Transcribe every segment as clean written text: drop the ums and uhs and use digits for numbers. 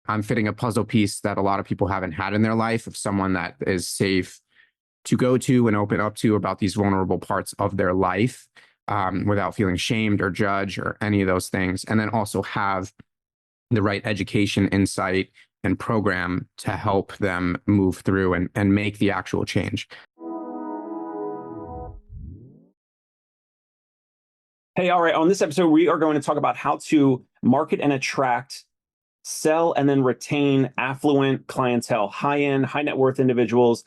I'm fitting a puzzle piece that a lot of people haven't had in their life, of someone that is safe to go to and open up to about these vulnerable parts of their life, without feeling shamed or judged or any of those things. And then also have the right education, insight, and program to help them move through and make the actual change. Hey, all right. On this episode, we are going to talk about how to market and attract, sell, and then retain affluent clientele, high-end, high net worth individuals.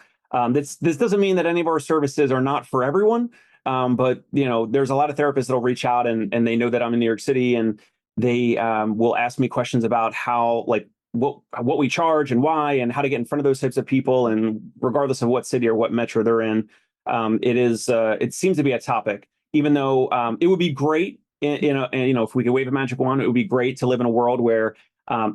This doesn't mean that any of our services are not for everyone, but there's a lot of therapists that'll reach out and they know that I'm in New York City, and they will ask me questions about how, like, what we charge and why, and how to get in front of those types of people. And regardless of what city or what metro they're in, it seems to be a topic. Even though it would be great, if we could wave a magic wand, it would be great to live in a world where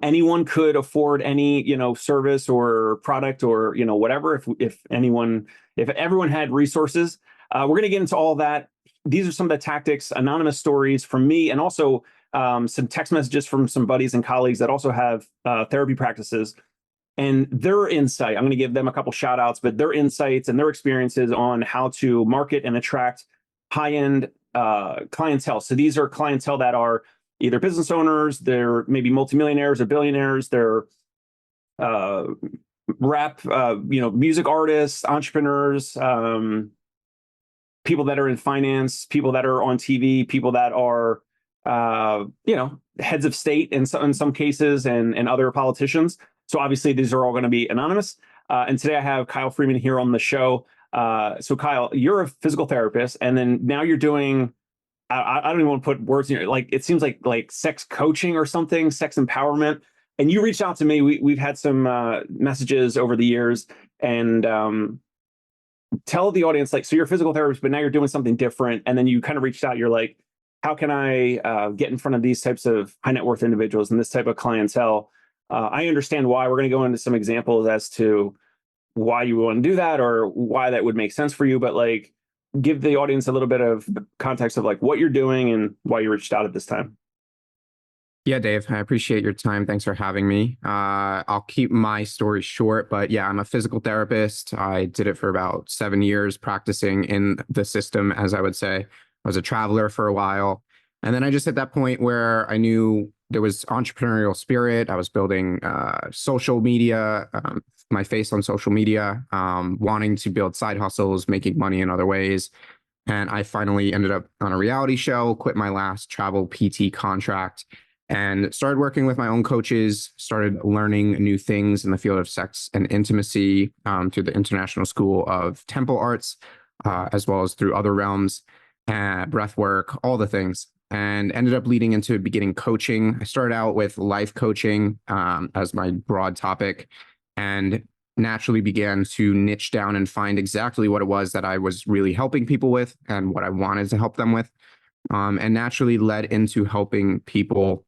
anyone could afford any, service or product or, whatever. If everyone had resources, we're going to get into all that. These are some of the tactics, anonymous stories from me, and also some text messages from some buddies and colleagues that also have therapy practices. And their insight, I'm going to give them a couple shout outs, but their insights and their experiences on how to market and attract high-end clientele. So these are clientele that are either business owners, they're maybe multimillionaires or billionaires, they're music artists, entrepreneurs, people that are in finance, people that are on TV, people that are heads of state in some cases, and other politicians. So obviously these are all going to be anonymous. And today I have Kyle Freeman here on the show. So Kyle, you're a physical therapist, and then now you're doing, I don't even want to put words in your, like, it seems like sex coaching or something, sex empowerment. And you reached out to me. We've had some messages over the years, and tell the audience, like, so you're a physical therapist, but now you're doing something different. And then you kind of reached out. You're like, how can I get in front of these types of high net worth individuals and this type of clientele? I understand why. We're going to go into some examples as to why you want to do that or why that would make sense for you, but like, give the audience a little bit of context of like what you're doing and why you reached out at this time. Yeah, Dave, I appreciate your time. Thanks for having me. I'll keep my story short, but yeah, I'm a physical therapist. I did it for about 7 years, practicing in the system, as I would say. I was a traveler for a while. And then I just hit that point where I knew there was entrepreneurial spirit. I was building social media, my face on social media, wanting to build side hustles, making money in other ways. And I finally ended up on a reality show, quit my last travel PT contract, and started working with my own coaches, started learning new things in the field of sex and intimacy through the International School of Temple Arts, as well as through other realms, breathwork, all the things, and ended up leading into beginning coaching. I started out with life coaching as my broad topic, and naturally began to niche down and find exactly what it was that I was really helping people with and what I wanted to help them with, and naturally led into helping people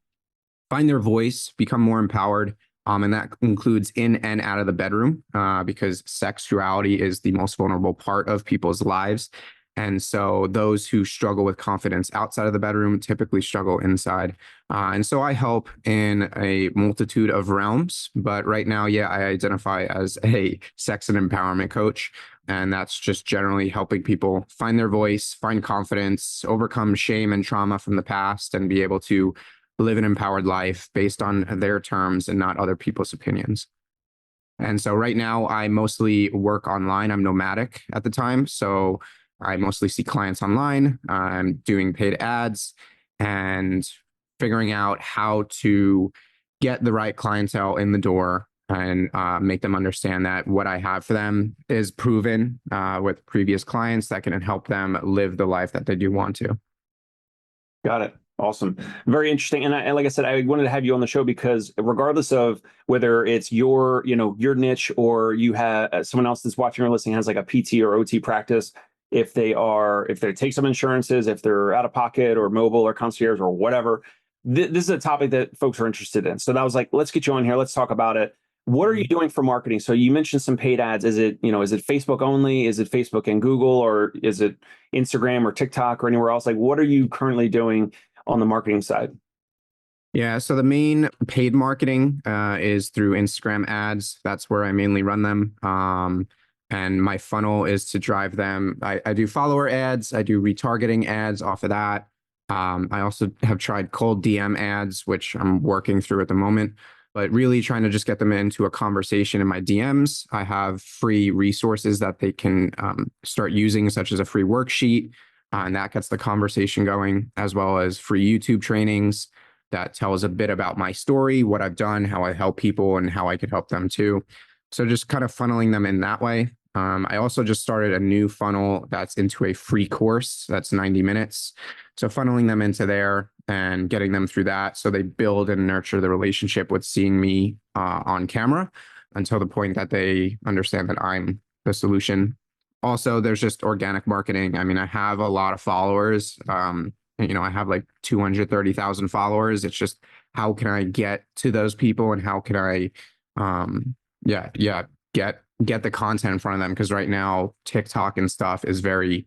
find their voice, become more empowered. And that includes in and out of the bedroom, because sexuality is the most vulnerable part of people's lives. And so those who struggle with confidence outside of the bedroom typically struggle inside. And so I help in a multitude of realms. But right now, yeah, I identify as a sex and empowerment coach. And that's just generally helping people find their voice, find confidence, overcome shame and trauma from the past, and be able to live an empowered life based on their terms and not other people's opinions. And so right now, I mostly work online. I'm nomadic at the time. So I mostly see clients online. I'm doing paid ads and figuring out how to get the right clientele in the door and make them understand that what I have for them is proven with previous clients that can help them live the life that they do want to. Got it. Awesome. Very interesting. And like I said, I wanted to have you on the show because regardless of whether it's your niche, or you have someone else that's watching or listening has like a PT or OT practice, if they take some insurances, if they're out of pocket or mobile or concierge or whatever, this is a topic that folks are interested in. So that was like, let's get you on here. Let's talk about it. What are you doing for marketing? So you mentioned some paid ads. Is it Facebook only? Is it Facebook and Google, or is it Instagram or TikTok or anywhere else? Like, what are you currently doing on the marketing side? Yeah, so the main paid marketing is through Instagram ads. That's where I mainly run them. And my funnel is to drive them. I do follower ads, I do retargeting ads off of that. I also have tried cold DM ads, which I'm working through at the moment, but really trying to just get them into a conversation in my DMs. I have free resources that they can start using, such as a free worksheet, and that gets the conversation going, as well as free YouTube trainings that tells a bit about my story, what I've done, how I help people, and how I could help them too. So just kind of funneling them in that way. I also just started a new funnel that's into a free course that's 90 minutes. So funneling them into there and getting them through that so they build and nurture the relationship with seeing me on camera until the point that they understand that I'm the solution. Also, there's just organic marketing. I mean, I have a lot of followers. I have like 230,000 followers. It's just how can I get to those people and how can I, get the content in front of them? Because right now TikTok and stuff is very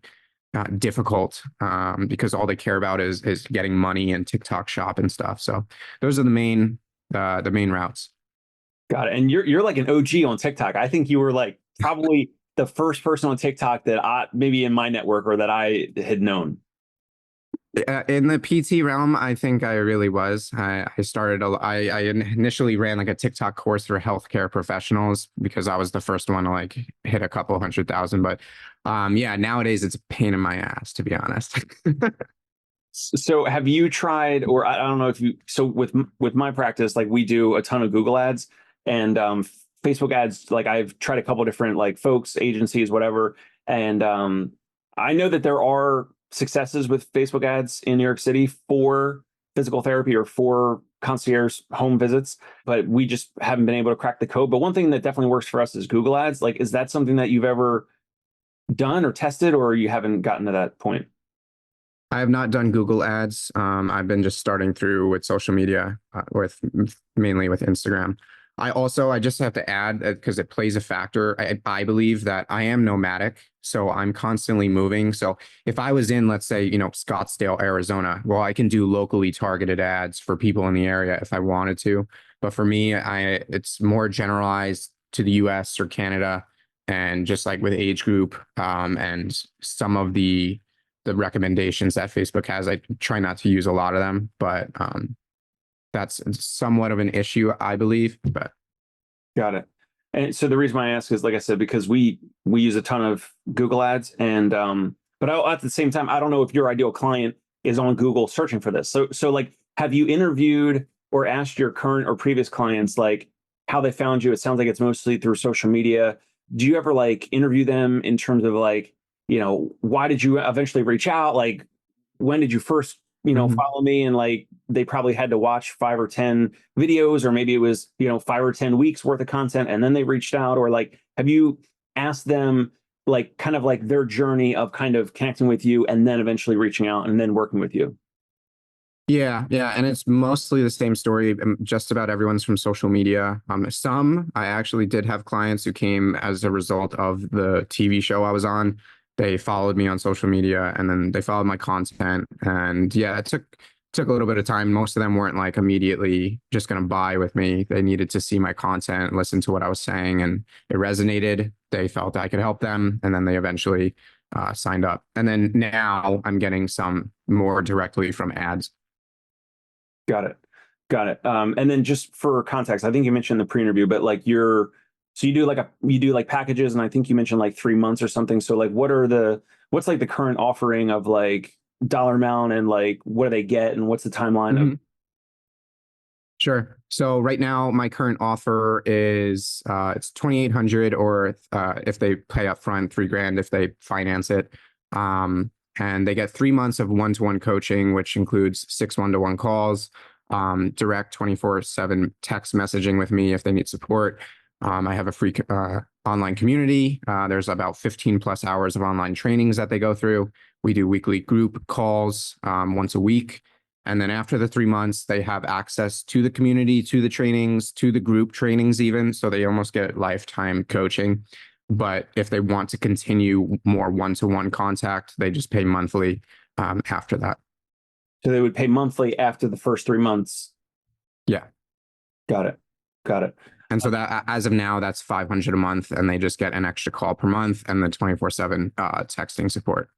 difficult because all they care about is getting money and TikTok shop and stuff. So those are the main routes. Got it. And you're like an OG on TikTok. I think you were like probably the first person on TikTok that I maybe in my network or that I had known. In the PT realm, I think I really was. I started. I initially ran like a TikTok course for healthcare professionals because I was the first one to like hit a couple 100,000. But yeah, nowadays it's a pain in my ass, to be honest. So have you tried, or I don't know if you, so with my practice, like we do a ton of Google ads and Facebook ads. Like I've tried a couple different like folks, agencies, whatever. And I know that there are successes with Facebook ads in New York City for physical therapy or for concierge home visits, but we just haven't been able to crack the code. But one thing that definitely works for us is Google ads. Like, is that something that you've ever done or tested, or you haven't gotten to that point? I have not done Google ads. I've been just starting through with social media, with mainly with Instagram. I just have to add because it plays a factor. I believe that I am nomadic, so I'm constantly moving. So if I was in, let's say, Scottsdale, Arizona, well, I can do locally targeted ads for people in the area if I wanted to. But for me, it's more generalized to the US or Canada, and just like with age group, and some of the recommendations that Facebook has. I try not to use a lot of them, but that's somewhat of an issue, I believe. But Got it. And so the reason why I ask is, like I said, because we use a ton of Google ads, and but at the same time, I don't know if your ideal client is on Google searching for this. So like, have you interviewed or asked your current or previous clients like how they found you? It sounds like it's mostly through social media. Do you ever like interview them in terms of like, why did you eventually reach out? Like, when did you first, mhm. follow me? And like, they probably had to watch 5 or 10 videos, or maybe it was, 5 or 10 weeks worth of content, and then they reached out. Or like, have you asked them like kind of like their journey of kind of connecting with you and then eventually reaching out and then working with you? Yeah, and it's mostly the same story. Just about everyone's from social media. Some I actually did have clients who came as a result of the TV show I was on. They followed me on social media, and then they followed my content. And yeah, it took a little bit of time. Most of them weren't like immediately just going to buy with me. They needed to see my content, listen to what I was saying, and it resonated. They felt I could help them, and then they eventually signed up. And then now I'm getting some more directly from ads. Got it. Got it. And then just for context, I think you mentioned the pre-interview, but like so you do like packages, and I think you mentioned like 3 months or something. So like, what's like the current offering of like dollar amount, and like what do they get, and what's the timeline of? Mhm. Sure. So right now, my current offer is it's 2,800, or if they pay up front, 3 grand if they finance it. And they get 3 months of one-to-one coaching, which includes 6 one-to-one calls, direct 24/7 text messaging with me if they need support. I have a free online community. There's about 15 plus hours of online trainings that they go through. We do weekly group calls once a week. And then after the 3 months, they have access to the community, to the trainings, to the group trainings, even. So they almost get lifetime coaching. But if they want to continue more one-to-one contact, they just pay monthly after that. So they would pay monthly after the first 3 months. Yeah. Got it. Got it. And so that as of now, that's 500 a month, and they just get an extra call per month and the 24/7 texting support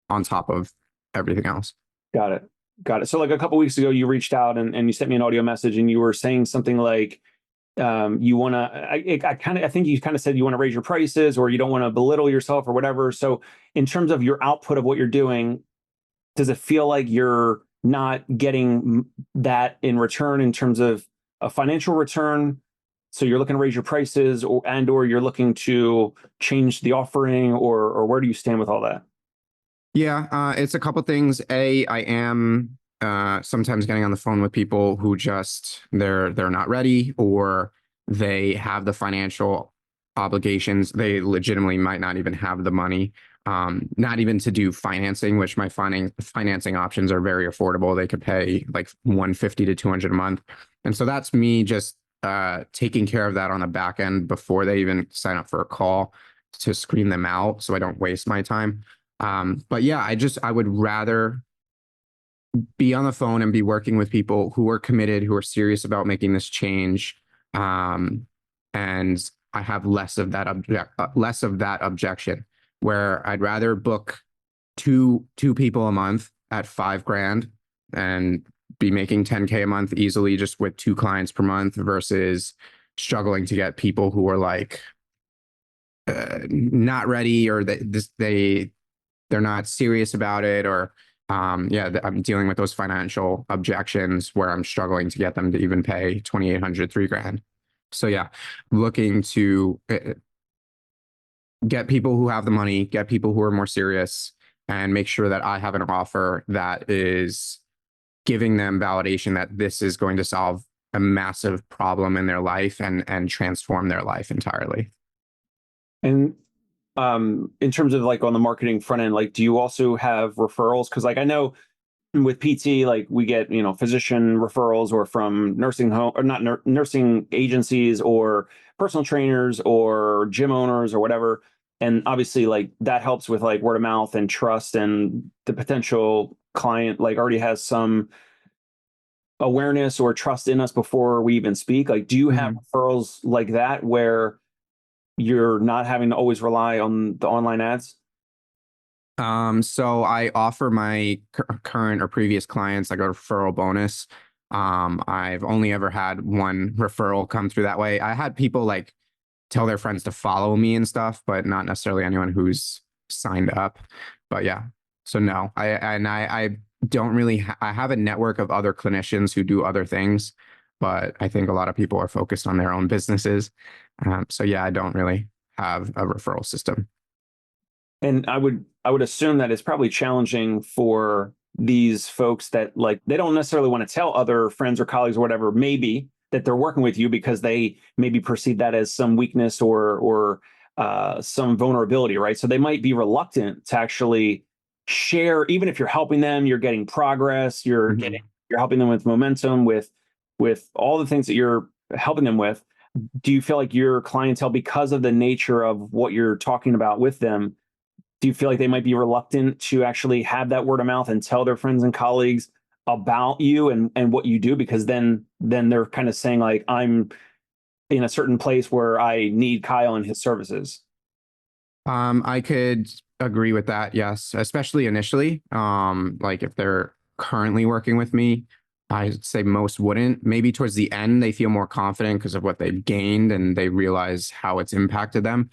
on top of everything else. Got it. Got it. So like a couple weeks ago, you reached out and you sent me an audio message and you were saying something like, you want to, I think you kind of said you want to raise your prices or you don't want to belittle yourself or whatever. So in terms of your output of what you're doing, does it feel like you're not getting that in return in terms of a financial return? So you're looking to raise your prices or you're looking to change the offering or where do you stand with all that? Yeah, it's a couple things. I am sometimes getting on the phone with people who just they're not ready, or they have the financial obligations. They legitimately might not even have the money, not even to do financing, which my financing options are very affordable. They could pay like 150 to 200 a month. And so that's me just taking care of that on the back end before they even sign up for a call, to screen them out so I don't waste my time. But yeah, I would rather be on the phone and be working with people who are committed, who are serious about making this change. And I have less of that objection, where I'd rather book two people a month at 5 grand and be making 10K a month easily just with 2 clients per month, versus struggling to get people who are like not ready, or they're not serious about it, or yeah, I'm dealing with those financial objections where I'm struggling to get them to even pay 2,800, 3 grand. So yeah, looking to get people who have the money, get people who are more serious, and make sure that I have an offer that is giving them validation that this is going to solve a massive problem in their life and transform their life entirely. And in terms of like on the marketing front end, like do you also have referrals? Because like I know with PT, like we get, physician referrals or from nursing home or not nursing agencies or personal trainers or gym owners or whatever. And obviously like that helps with like word of mouth and trust, and the potential client like already has some awareness or trust in us before we even speak. Like, do you have referrals like that where you're not having to always rely on the online ads? So I offer my current or previous clients like a referral bonus. I've only ever had one referral come through that way. I had people like tell their friends to follow me and stuff, but not necessarily anyone who's signed up. But yeah, so no, I don't really. I have a network of other clinicians who do other things, but I think a lot of people are focused on their own businesses. So yeah, I don't really have a referral system. And I would assume that it's probably challenging for these folks that like they don't necessarily want to tell other friends or colleagues or whatever, maybe that they're working with you because they maybe perceive that as some weakness or some vulnerability, right? So they might be reluctant to actually share, even if you're helping them, you're getting progress, you're helping them with momentum, with all the things that you're helping them with. Do you feel like your clientele, because of the nature of what you're talking about with them, do you feel like they might be reluctant to actually have that word of mouth and tell their friends and colleagues about you and what you do? Because then they're kind of saying like, I'm in a certain place where I need Kyle and his services. I could agree with that, yes, especially initially. Like if they're currently working with me, I'd say most wouldn't. Maybe towards the end, they feel more confident because of what they've gained and they realize how it's impacted them.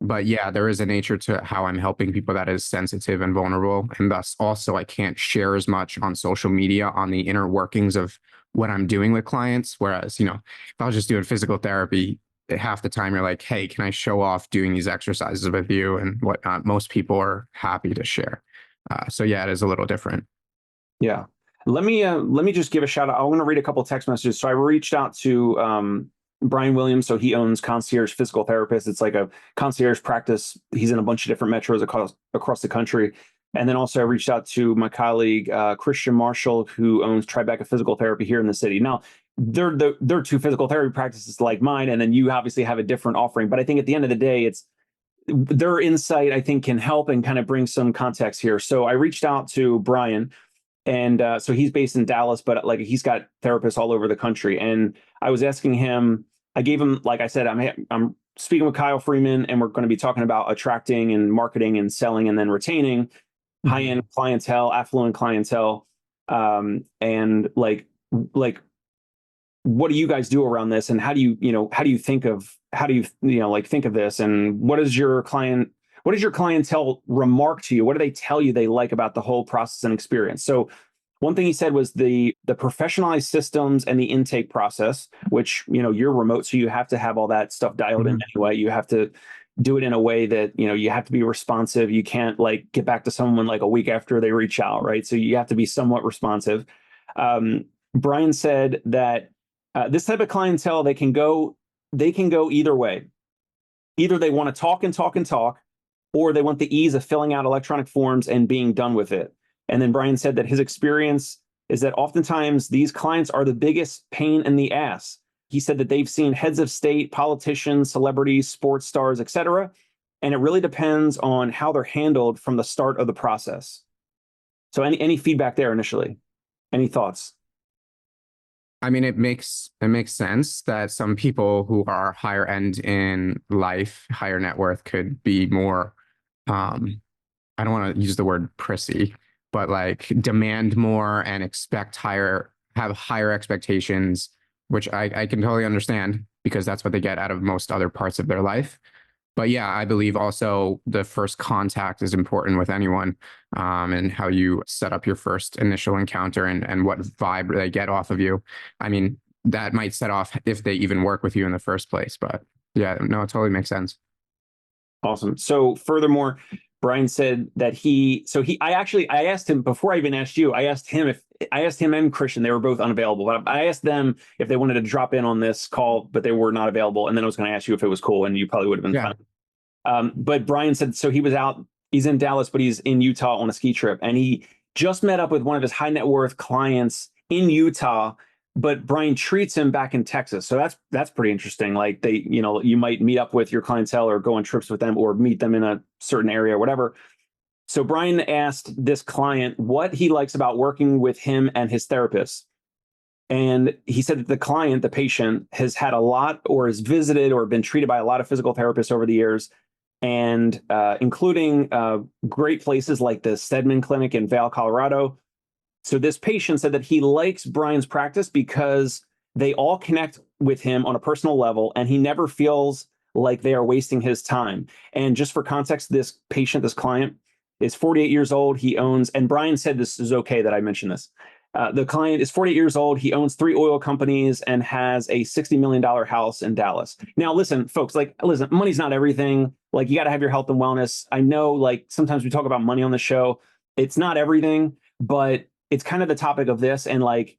But yeah, there is a nature to how I'm helping people that is sensitive and vulnerable. And thus also I can't share as much on social media on the inner workings of what I'm doing with clients. Whereas, if I was just doing physical therapy, half the time you're like, hey, can I show off doing these exercises with you and whatnot? Most people are happy to share. So yeah, it is a little different. Yeah. Let me just give a shout out. I want to read a couple of text messages. So I reached out to Brian Williams. So he owns Concierge Physical Therapist. It's like a concierge practice. He's in a bunch of different metros across the country. And then also I reached out to my colleague Christian Marshall, who owns Tribeca Physical Therapy here in the city. Now they're two physical therapy practices like mine, and then you obviously have a different offering. But I think at the end of the day, it's their insight I think can help and kind of bring some context here. So I reached out to Brian And so he's based in Dallas, but like he's got therapists all over the country. And I was asking him, I gave him, like I said, I'm speaking with Kyle Freeman, and we're going to be talking about attracting and marketing and selling and then retaining high-end clientele, affluent clientele. And like what do you guys do around this, and how do you think of think of this, and what does your clientele remark to you? What do they tell you they like about the whole process and experience? So one thing he said was the professionalized systems and the intake process, which you're remote, so you have to have all that stuff dialed in anyway. You have to do it in a way that you have to be responsive. You can't like get back to someone like a week after they reach out, right? So you have to be somewhat responsive. Brian said that this type of clientele, they can go either way. Either they want to talk and talk and talk, or they want the ease of filling out electronic forms and being done with it. And then Brian said that his experience is that oftentimes these clients are the biggest pain in the ass. He said that they've seen heads of state, politicians, celebrities, sports stars, etc. And it really depends on how they're handled from the start of the process. So any feedback there initially? Any thoughts? I mean, it makes sense that some people who are higher end in life, higher net worth, could be more, I don't want to use the word prissy, but like demand more and have higher expectations, which I can totally understand because that's what they get out of most other parts of their life. But yeah, I believe also the first contact is important with anyone, and how you set up your first initial encounter and what vibe they get off of you. I mean, that might set off if they even work with you in the first place. But yeah, no, it totally makes sense. Awesome. So furthermore, Brian said that I asked him before I even asked you, I asked him and Christian, they were both unavailable, but I asked them if they wanted to drop in on this call, but they were not available. And then I was going to ask you if it was cool, and you probably would have been fine. But Brian said, so he's in Dallas, but he's in Utah on a ski trip. And he just met up with one of his high net worth clients in Utah, but Brian treats him back in Texas. So that's pretty interesting. Like you might meet up with your clientele or go on trips with them or meet them in a certain area or whatever. So Brian asked this client what he likes about working with him and his therapist. And he said that the patient, has had a lot or has visited or been treated by a lot of physical therapists over the years, and including great places like the Stedman Clinic in Vail, Colorado. So this patient said that he likes Brian's practice because they all connect with him on a personal level, and he never feels like they are wasting his time. And just for context, this client is 48 years old. He owns, and Brian said this is okay that I mention this. The client is 48 years old. He owns 3 oil companies and has a $60 million house in Dallas. Now, listen, folks, money's not everything. Like, you got to have your health and wellness. I know, like, sometimes we talk about money on the show. It's not everything, but it's kind of the topic of this. And like,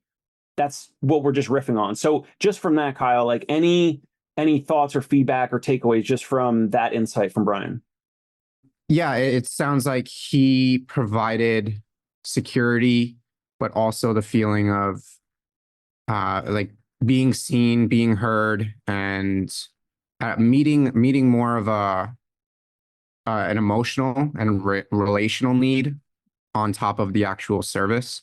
that's what we're just riffing on. So just from that, Kyle, like any thoughts or feedback or takeaways just from that insight from Brian? Yeah, it sounds like he provided security, but also the feeling of like being seen, being heard, and meeting more of an emotional and relational need on top of the actual service.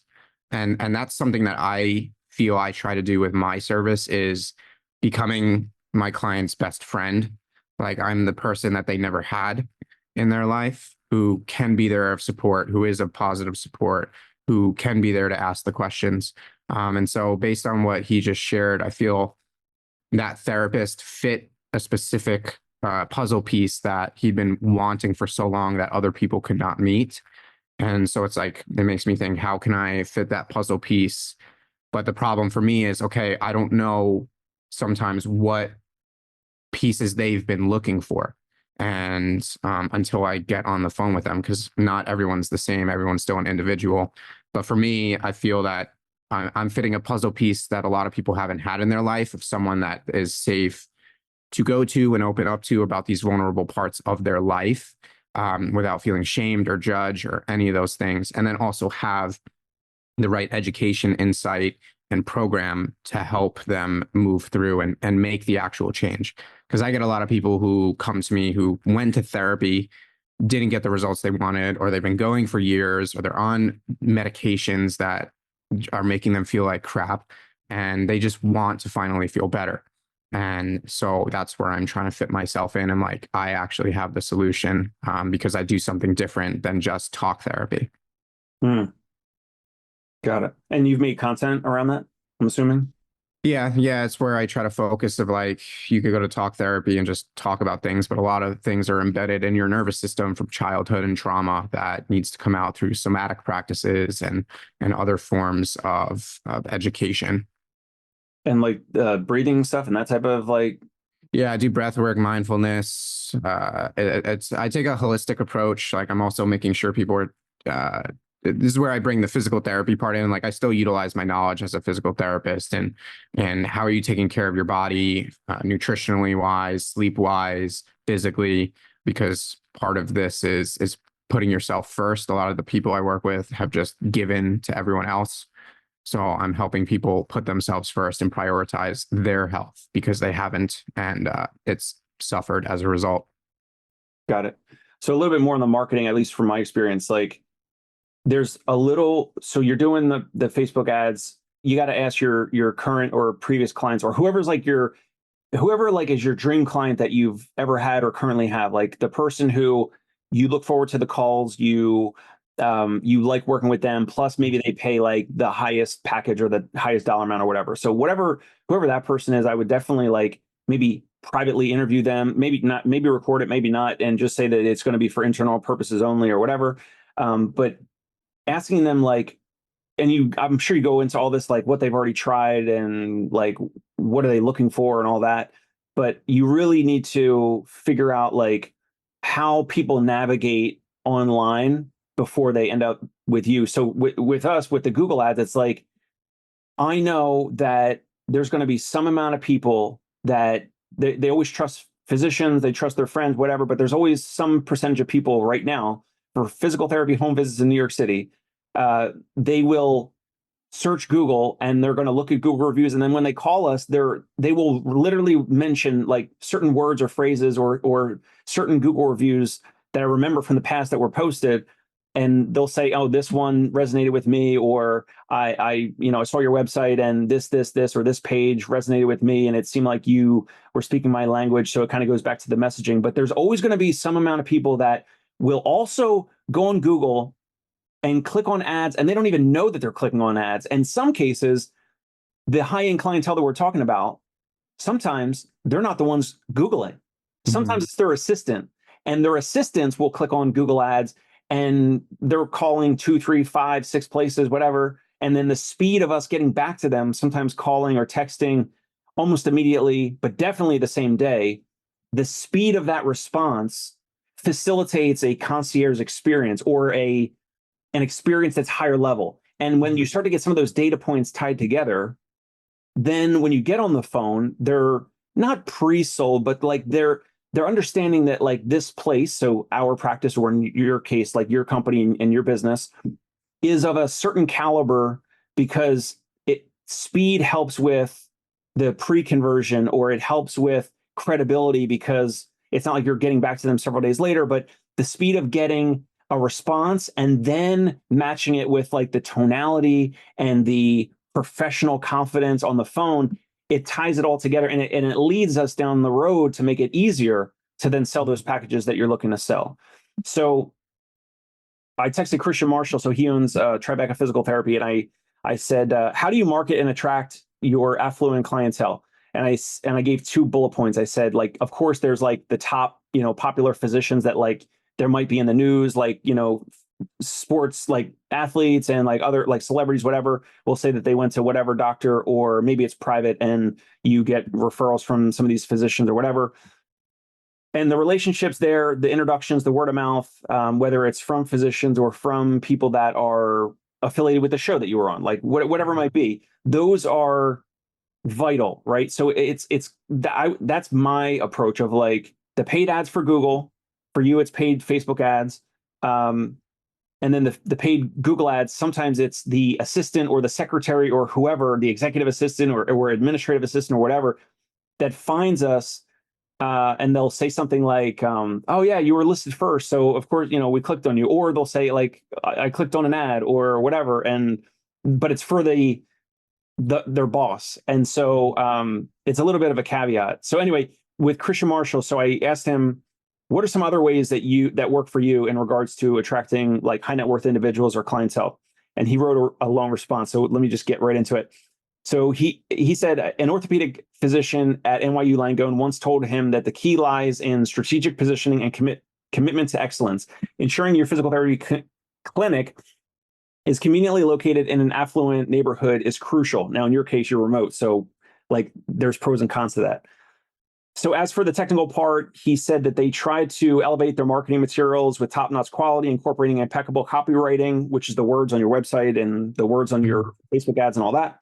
And that's something that I feel I try to do with my service, is becoming my client's best friend. Like, I'm the person that they never had in their life, who can be there of support, who is a positive support, who can be there to ask the questions. And so based on what he just shared, I feel that therapist fit a specific puzzle piece that he'd been wanting for so long that other people could not meet. And so it's like, it makes me think, how can I fit that puzzle piece? But the problem for me is, okay, I don't know sometimes what pieces they've been looking for. And until I get on the phone with them, because not everyone's the same, everyone's still an individual. But for me, I feel that I'm fitting a puzzle piece that a lot of people haven't had in their life, of someone that is safe to go to and open up to about these vulnerable parts of their life, without feeling shamed or judged or any of those things. And then also have the right education, insight, and program to help them move through and make the actual change. Because I get a lot of people who come to me who went to therapy didn't get the results they wanted, or they've been going for years, or they're on medications that are making them feel like crap, and they just want to finally feel better. And so that's where I'm trying to fit myself in. I'm like, I actually have the solution, because I do something different than just talk therapy. Hmm. Got it. And you've made content around that, I'm assuming? Yeah, it's where I try to focus of like, you could go to talk therapy and just talk about things, but a lot of things are embedded in your nervous system from childhood and trauma that needs to come out through somatic practices and other forms of education. And like breathing stuff and that type of like. Yeah, I do breath work, mindfulness. It's I take a holistic approach. Like I'm also making sure people are. This is where I bring the physical therapy part in. Like I still utilize my knowledge as a physical therapist, and how are you taking care of your body, nutritionally wise, sleep wise, physically, because part of this is putting yourself first. A lot of the people I work with have just given to everyone else. So I'm helping people put themselves first and prioritize their health because they haven't, and it's suffered as a result. Got it. So a little bit more on the marketing, at least from my experience, like there's a little, so you're doing the Facebook ads, you got to ask your current or previous clients or whoever's like whoever like is your dream client that you've ever had or currently have, like the person who you look forward to the calls, you like working with them, plus maybe they pay like the highest package or the highest dollar amount or whatever. So whoever that person is, I would definitely like maybe privately interview them, maybe not, maybe record it, maybe not, and just say that it's going to be for internal purposes only or whatever. But asking them like, and I'm sure you go into all this, like what they've already tried and like, what are they looking for and all that. But you really need to figure out like how people navigate online before they end up with you. So with us, with the Google ads, it's like, I know that there's going to be some amount of people that they always trust physicians, they trust their friends, whatever, but there's always some percentage of people right now for physical therapy home visits in New York City. They will search Google and they're going to look at Google reviews. And then when they call us, they will literally mention like certain words or phrases or certain Google reviews that I remember from the past that were posted. And they'll say, oh, this one resonated with me, or I saw your website and this, or this page resonated with me. And it seemed like you were speaking my language. So it kind of goes back to the messaging, but there's always going to be some amount of people that will also go on Google and click on ads, and they don't even know that they're clicking on ads. In some cases, the high-end clientele that we're talking about, sometimes they're not the ones Googling. Sometimes it's their assistant, and their assistants will click on Google ads, and they're calling 2, 3, 5, 6 places, whatever. And then the speed of us getting back to them, sometimes calling or texting almost immediately, but definitely the same day, the speed of that response facilitates a concierge experience or an experience that's higher level. And when you start to get some of those data points tied together, then when you get on the phone, they're not pre-sold, but like they're understanding that like this place, so our practice, or in your case, like your company and your business, is of a certain caliber because speed helps with the pre-conversion, or it helps with credibility because it's not like you're getting back to them several days later, but the speed of getting a response and then matching it with like the tonality and the professional confidence on the phone, it ties it all together, and it leads us down the road to make it easier to then sell those packages that you're looking to sell. So I texted Christian Marshall, so he owns Tribeca Physical Therapy, and I said, how do you market and attract your affluent clientele? And I gave 2 bullet points. I said, like, of course, there's like the top, popular physicians that like there might be in the news, like, sports, like athletes and like other like celebrities, whatever, will say that they went to whatever doctor, or maybe it's private and you get referrals from some of these physicians or whatever. And the relationships there, the introductions, the word of mouth, whether it's from physicians or from people that are affiliated with the show that you were on, like whatever it might be, those are vital, right? So that's my approach of like the paid ads for Google. For you, it's paid Facebook ads. And then the paid Google ads, sometimes it's the assistant or the secretary or whoever, the executive assistant or administrative assistant or whatever, that finds us and they'll say something like, "Oh yeah, you were listed first, so of course, we clicked on you." Or they'll say like, "I clicked on an ad," or whatever, but it's for their boss, and so it's a little bit of a caveat. So anyway, with Christian Marshall, so I asked him, "What are some other ways that work for you in regards to attracting like high net worth individuals or clientele?" And he wrote a long response. So let me just get right into it. So he said an orthopedic physician at NYU Langone once told him that the key lies in strategic positioning and commitment to excellence. Ensuring your physical therapy clinic is conveniently located in an affluent neighborhood is crucial. Now, in your case, you're remote, so like there's pros and cons to that. So as for the technical part, he said that they tried to elevate their marketing materials with top-notch quality, incorporating impeccable copywriting, which is the words on your website and the words on your Facebook ads and all that.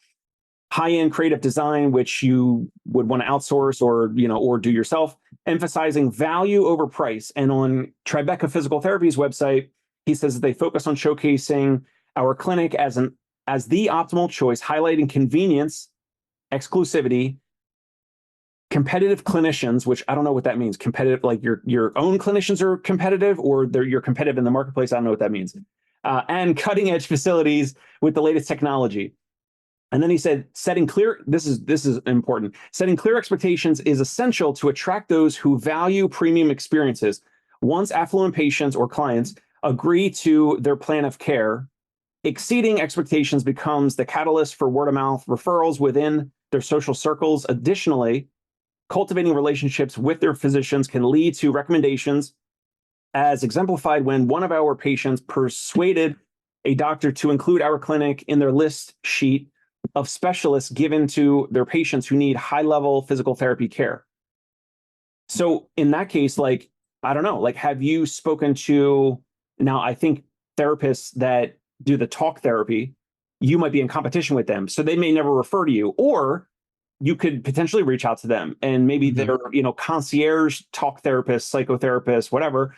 High-end creative design, which you would want to outsource or do yourself, emphasizing value over price. And on Tribeca Physical Therapy's website, he says that they focus on showcasing our clinic as the optimal choice, highlighting convenience, exclusivity, competitive clinicians, which I don't know what that means. Competitive, like your own clinicians are competitive, or you're competitive in the marketplace. I don't know what that means. And cutting edge facilities with the latest technology. And then he said, this is important. Setting clear expectations is essential to attract those who value premium experiences. Once affluent patients or clients agree to their plan of care, exceeding expectations becomes the catalyst for word of mouth referrals within their social circles. Additionally, cultivating relationships with their physicians can lead to recommendations, as exemplified when one of our patients persuaded a doctor to include our clinic in their list sheet of specialists given to their patients who need high-level physical therapy care. So in that case, like, I don't know, like, have you spoken to, now I think therapists that do the talk therapy, you might be in competition with them, so they may never refer to you, or you could potentially reach out to them and maybe they're, concierge talk therapists, psychotherapists, whatever,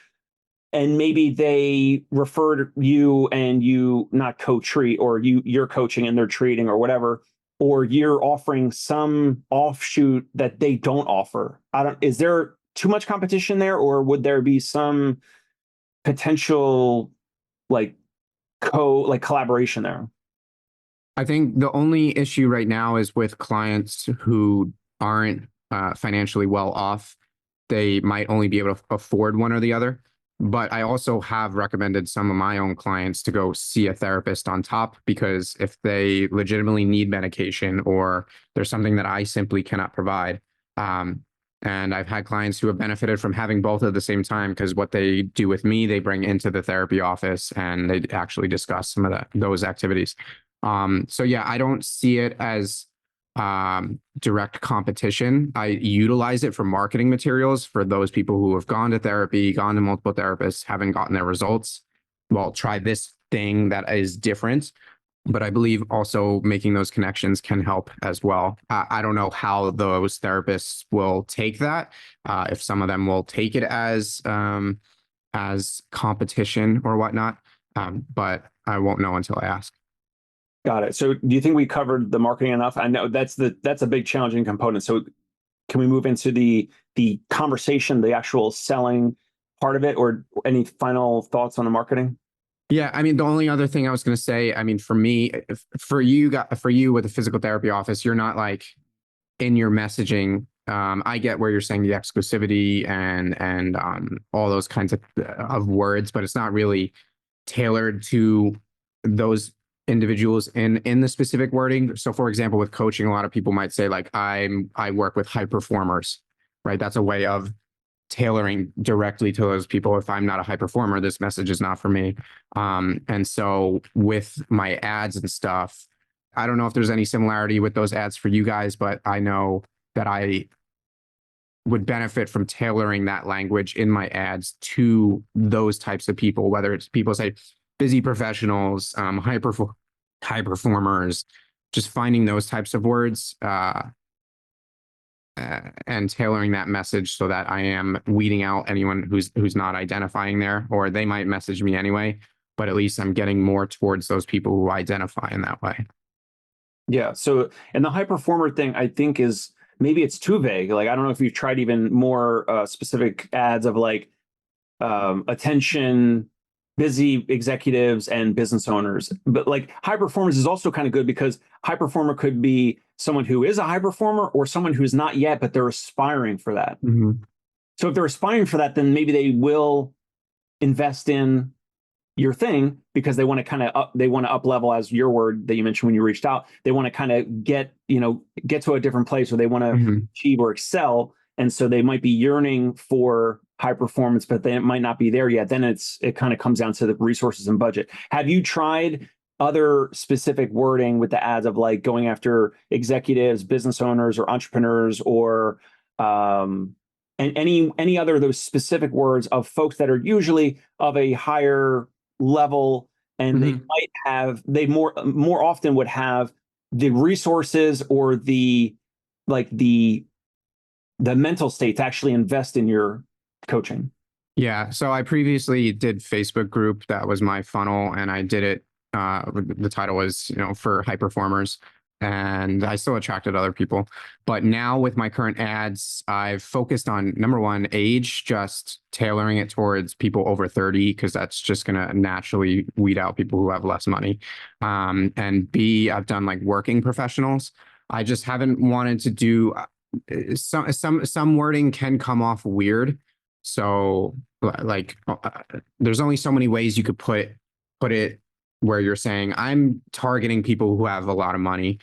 and maybe they referred you and you not co-treat, or you're coaching and they're treating or whatever, or you're offering some offshoot that they don't offer. Is there too much competition there, or would there be some potential like collaboration there? I think the only issue right now is with clients who aren't financially well off. They might only be able to afford one or the other. But I also have recommended some of my own clients to go see a therapist on top, because if they legitimately need medication or there's something that I simply cannot provide. And I've had clients who have benefited from having both at the same time, because what they do with me, they bring into the therapy office and they actually discuss some of those activities. So yeah, I don't see it as direct competition. I utilize it for marketing materials for those people who have gone to therapy, gone to multiple therapists, haven't gotten their results. Well, try this thing that is different. But I believe also making those connections can help as well. I don't know how those therapists will take that. If some of them will take it as competition or whatnot. But I won't know until I ask. Got it. So do you think we covered the marketing enough? I know that's a big challenging component. So can we move into the conversation, the actual selling part of it, or any final thoughts on the marketing? Yeah, I mean, the only other thing I was going to say, I mean, for me, for you with a physical therapy office, you're not like in your messaging. I get where you're saying the exclusivity and all those kinds of words, but it's not really tailored to those individuals in the specific wording. So for example, with coaching, a lot of people might say like, I work with high performers, right? That's a way of tailoring directly to those people. If I'm not a high performer, this message is not for me. And so with my ads and stuff, I don't know if there's any similarity with those ads for you guys, but I know that I would benefit from tailoring that language in my ads to those types of people, whether it's people say busy professionals, high performers, just finding those types of words and tailoring that message so that I am weeding out anyone who's not identifying there, or they might message me anyway, but at least I'm getting more towards those people who identify in that way. Yeah. So, and the high performer thing, I think, is maybe it's too vague. Like, I don't know if you've tried even more specific ads of like attention, busy executives and business owners. But like high performers is also kind of good because high performer could be someone who is a high performer or someone who's not yet, but they're aspiring for that. Mm-hmm. So if they're aspiring for that, then maybe they will invest in your thing because they want to kind of up level, as your word that you mentioned when you reached out. They want to kind of get to a different place, or they want to Mm-hmm. achieve or excel. And so they might be yearning for high performance, but they might not be there yet. Then it kind of comes down to the resources and budget. Have you tried other specific wording with the ads of like going after executives, business owners, or entrepreneurs, or and any other of those specific words of folks that are usually of a higher level, and they more often would have the resources or the mental state to actually invest in your coaching? Yeah. So I previously did Facebook group. That was my funnel, and I did it. The title was, for high performers, and I still attracted other people. But now with my current ads, I've focused on number one, age, just tailoring it towards people over 30, because that's just going to naturally weed out people who have less money. And B, I've done like working professionals. I just haven't wanted to do some wording can come off weird. So like there's only so many ways you could put it where you're saying I'm targeting people who have a lot of money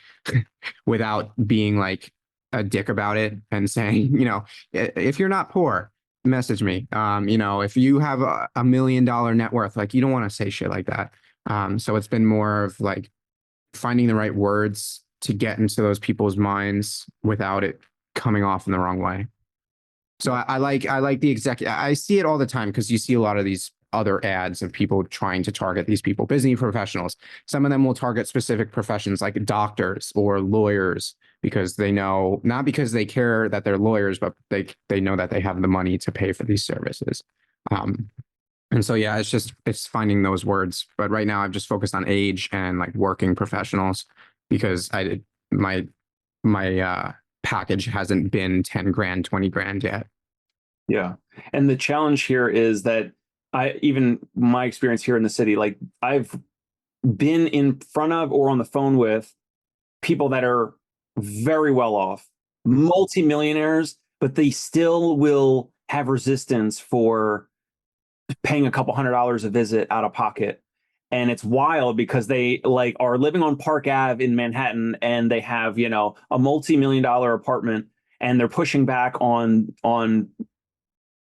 without being like a dick about it and saying, if you're not poor, message me. If you have $1 million net worth, like you don't want to say shit like that. So it's been more of like finding the right words to get into those people's minds without it coming off in the wrong way. So I like the executive. I see it all the time because you see a lot of these other ads of people trying to target these people, business professionals. Some of them will target specific professions like doctors or lawyers because they know, not because they care that they're lawyers, but they know that they have the money to pay for these services. And so, yeah, it's finding those words. But right now I've just focused on age and like working professionals because my package hasn't been 10 grand, 20 grand yet. Yeah. And the challenge here is that even my experience here in the city, like I've been in front of or on the phone with people that are very well off, multimillionaires, but they still will have resistance for paying a couple $100 a visit out of pocket. And it's wild because they like are living on Park Ave in Manhattan and they have, a multi-million-dollar apartment, and they're pushing back on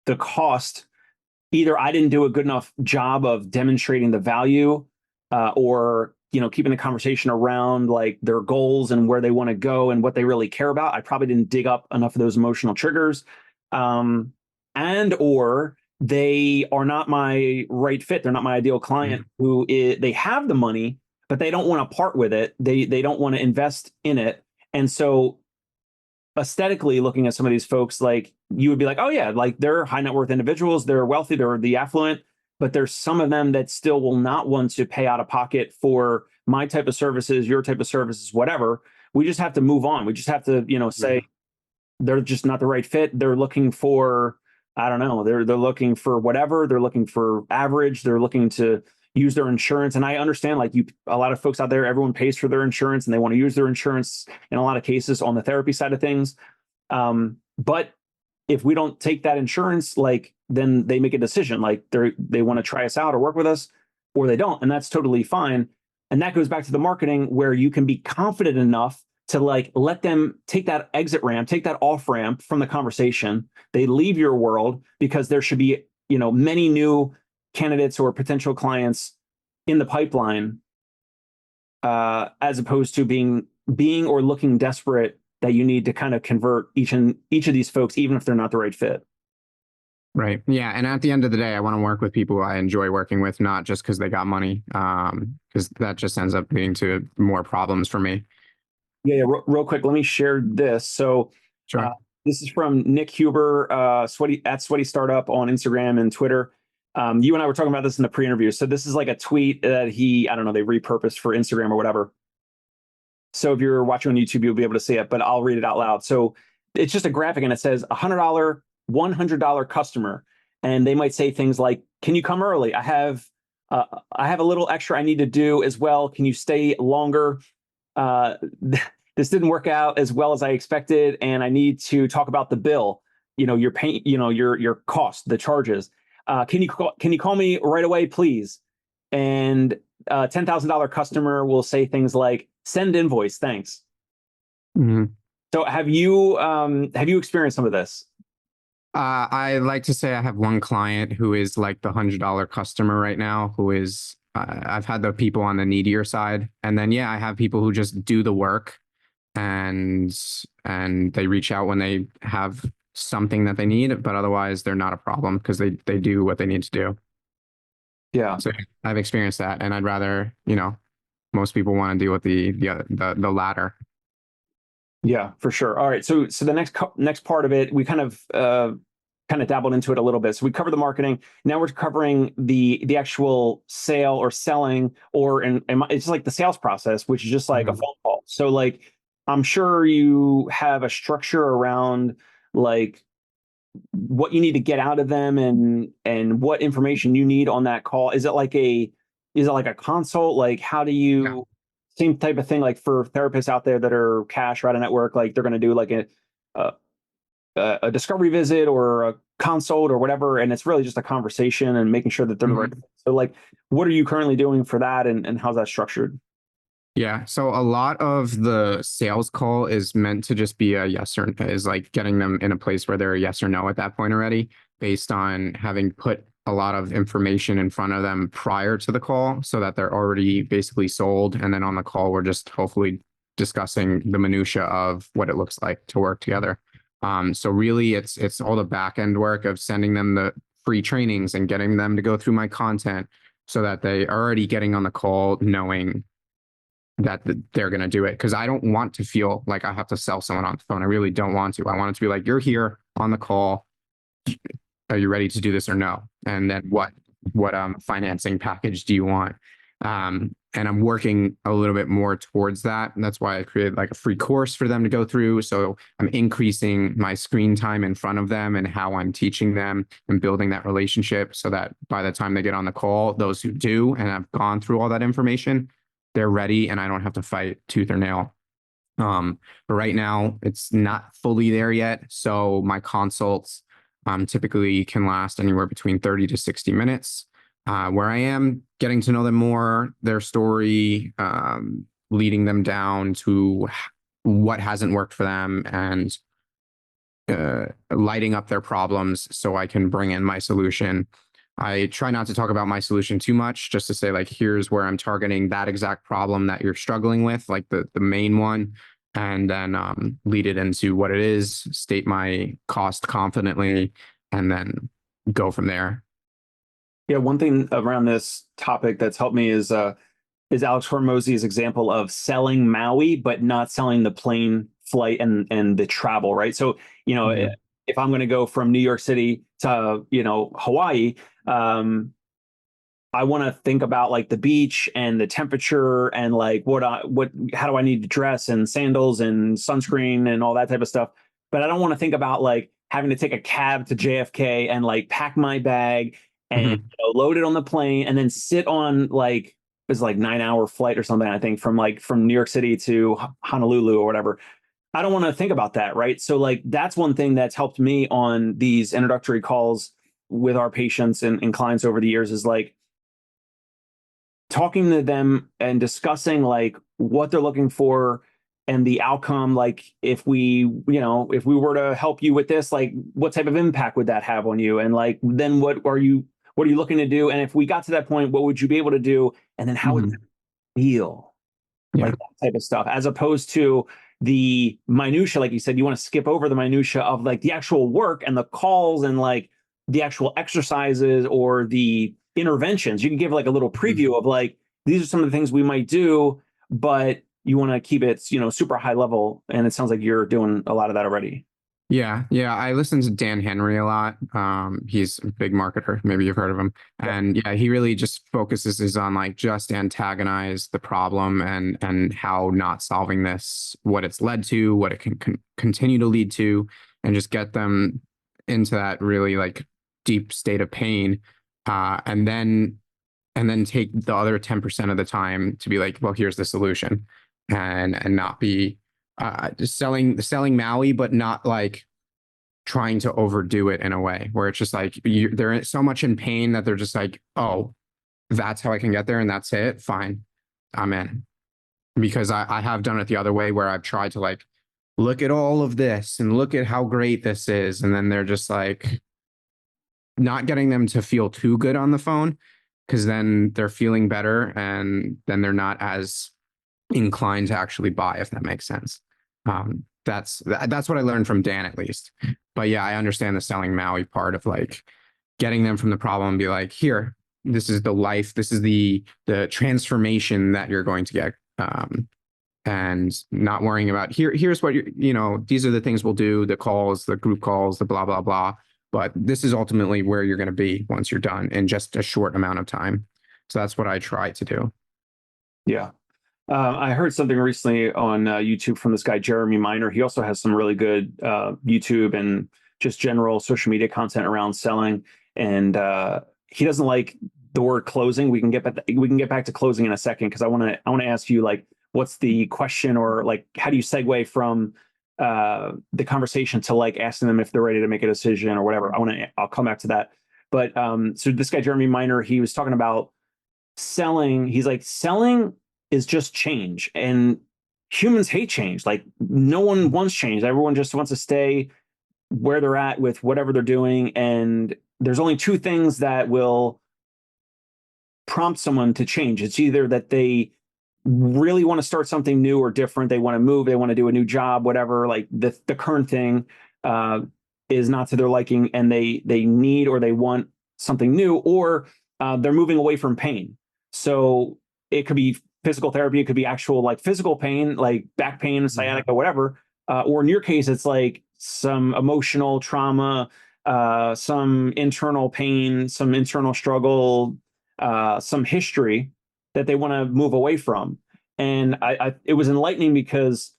the cost. Either I didn't do a good enough job of demonstrating the value, or keeping the conversation around like their goals and where they want to go and what they really care about. I probably didn't dig up enough of those emotional triggers, and or they are not my right fit. They're not my ideal client. They have the money, but they don't want to part with it. They don't want to invest in it, and so aesthetically looking at some of these folks, like you would be like, oh yeah, like they're high net worth individuals, they're wealthy, they're the affluent, but there's some of them that still will not want to pay out of pocket for my type of services, your type of services, whatever. We just have to move on. We just have to, say they're just not the right fit. They're looking for, I don't know, they're looking for whatever, they're looking for average, they're looking to use their insurance. And I understand like a lot of folks out there, everyone pays for their insurance and they want to use their insurance in a lot of cases on the therapy side of things. But if we don't take that insurance, like then they make a decision, like they want to try us out or work with us, or they don't. And that's totally fine. And that goes back to the marketing where you can be confident enough to like let them take that exit ramp, take that off ramp from the conversation. They leave your world because there should be, many new candidates or potential clients in the pipeline, as opposed to being or looking desperate that you need to kind of convert each of these folks, even if they're not the right fit. Right. Yeah. And at the end of the day, I want to work with people who I enjoy working with, not just because they got money, because that just ends up leading to more problems for me. Yeah. Real quick, let me share this. So Sure. this is from Nick Huber, Sweaty Startup on Instagram and Twitter. You and I were talking about this in the pre-interview. So this is like a tweet that I don't know, they repurposed for Instagram or whatever. So if you're watching on YouTube, you'll be able to see it, but I'll read it out loud. So it's just a graphic and it says $100, $100 customer. And they might say things like, can you come early? I have a little extra I need to do as well. Can you stay longer? Uh, this didn't work out as well as I expected, and I need to talk about the bill. Your pay, your cost, the charges. Can you call me right away, please? And $10,000 customer will say things like, send invoice, thanks. Mhm. So have you experienced some of this? I like to say I have one client who is like the $100 customer right now, who is, I've had the people on the needier side. And then, yeah, I have people who just do the work and they reach out when they have something that they need, but otherwise they're not a problem because they do what they need to do. Yeah. So I've experienced that, and I'd rather, most people want to deal with the latter. Yeah, for sure. All right. So the next part of it, we kind of dabbled into it a little bit. So we covered the marketing. Now we're covering the actual sale or selling, or it's like the sales process, which is just like a phone call. So like, I'm sure you have a structure around like what you need to get out of them and what information you need on that call. Is it like a consult? Like, how do you, same type of thing, like for therapists out there that are cash or out of network, like they're going to do like a, a discovery visit or a consult or whatever, and it's really just a conversation and making sure that they're the right. So like, what are you currently doing for that, and how's that structured? Yeah. So a lot of the sales call is meant to just be a yes or is like getting them in a place where they're a yes or no at that point already, based on having put a lot of information in front of them prior to the call so that they're already basically sold. And then on the call, we're just hopefully discussing the minutia of what it looks like to work together. So really it's all the back end work of sending them the free trainings and getting them to go through my content so that they are already getting on the call knowing that they're going to do it. Because I don't want to feel like I have to sell someone on the phone. I really don't want to. I want it to be like, you're here on the call. Are you ready to do this or no? And then what financing package do you want? And I'm working a little bit more towards that. And that's why I created like a free course for them to go through. So I'm increasing my screen time in front of them and how I'm teaching them and building that relationship so that by the time they get on the call, those who do and have gone through all that information, they're ready and I don't have to fight tooth or nail. But right now it's not fully there yet. So my consults typically can last anywhere between 30 to 60 minutes, where I am getting to know them more, their story, leading them down to what hasn't worked for them and lighting up their problems so I can bring in my solution. I try not to talk about my solution too much, just to say like, here's where I'm targeting that exact problem that you're struggling with, like the main one, and then lead it into what it is, state my cost confidently, and then go from there. Yeah, one thing around this topic that's helped me is Alex Hormozzi's example of selling Maui, but not selling the plane flight and the travel, right? So, if I'm going to go from New York City to, Hawaii, I want to think about like the beach and the temperature and like how do I need to dress and sandals and sunscreen and all that type of stuff. But I don't want to think about like having to take a cab to JFK and like pack my bag and load it on the plane and then sit on like, it's like 9-hour flight or something, I think, from New York City to Honolulu or whatever. I don't want to think about that, right? So like that's one thing that's helped me on these introductory calls with our patients and clients over the years is like talking to them and discussing like what they're looking for and the outcome. Like if we were to help you with this, like what type of impact would that have on you? And like, then what are you looking to do? And if we got to that point, what would you be able to do? And then how would it feel? Yeah. Like that type of stuff, as opposed to the minutia, like you said, you want to skip over the minutia of like the actual work and the calls and like the actual exercises or the interventions. You can give like a little preview of like, these are some of the things we might do, but you want to keep it, super high level. And it sounds like you're doing a lot of that already. Yeah. I listen to Dan Henry a lot. He's a big marketer. Maybe you've heard of him. Yep. And yeah, he really just focuses on like just antagonize the problem and how not solving this, what it's led to, what it can continue to lead to, and just get them into that really like deep state of pain. And then take the other 10% of the time to be like, well, here's the solution, and not be just selling Maui, but not like trying to overdo it in a way where it's just like they're so much in pain that they're just like, oh, that's how I can get there and that's it. Fine, I'm in. Because I have done it the other way where I've tried to like look at all of this and look at how great this is, and then they're just like not getting them to feel too good on the phone because then they're feeling better and then they're not as inclined to actually buy, if that makes sense. That's what I learned from Dan at least. But yeah, I understand the selling Maui part of like getting them from the problem and be like, here, this is the life, this is the transformation that you're going to get. And not worrying about here's what these are the things we'll do, the calls, the group calls, the blah blah blah. But this is ultimately where you're going to be once you're done in just a short amount of time. So that's what I try to do. Yeah. I heard something recently on YouTube from this guy, Jeremy Miner. He also has some really good YouTube and just general social media content around selling. And he doesn't like the word closing. We can get back to closing in a second because I want to ask you like, what's the question, or like how do you segue from the conversation to like asking them if they're ready to make a decision or whatever. I'll come back to that. But so this guy, Jeremy Miner, he was talking about selling. He's like, selling is just change, and humans hate change. Like no one wants change. Everyone just wants to stay where they're at with whatever they're doing. And there's only two things that will prompt someone to change. It's either that they really want to start something new or different. They want to move, they want to do a new job, whatever, like the current thing is not to their liking, and they need or they want something new, or they're moving away from pain. So it could be physical therapy, it could be actual like physical pain, like back pain, sciatica, whatever. Or in your case, it's like some emotional trauma, some internal pain, some internal struggle, some history that they want to move away from. And it was enlightening because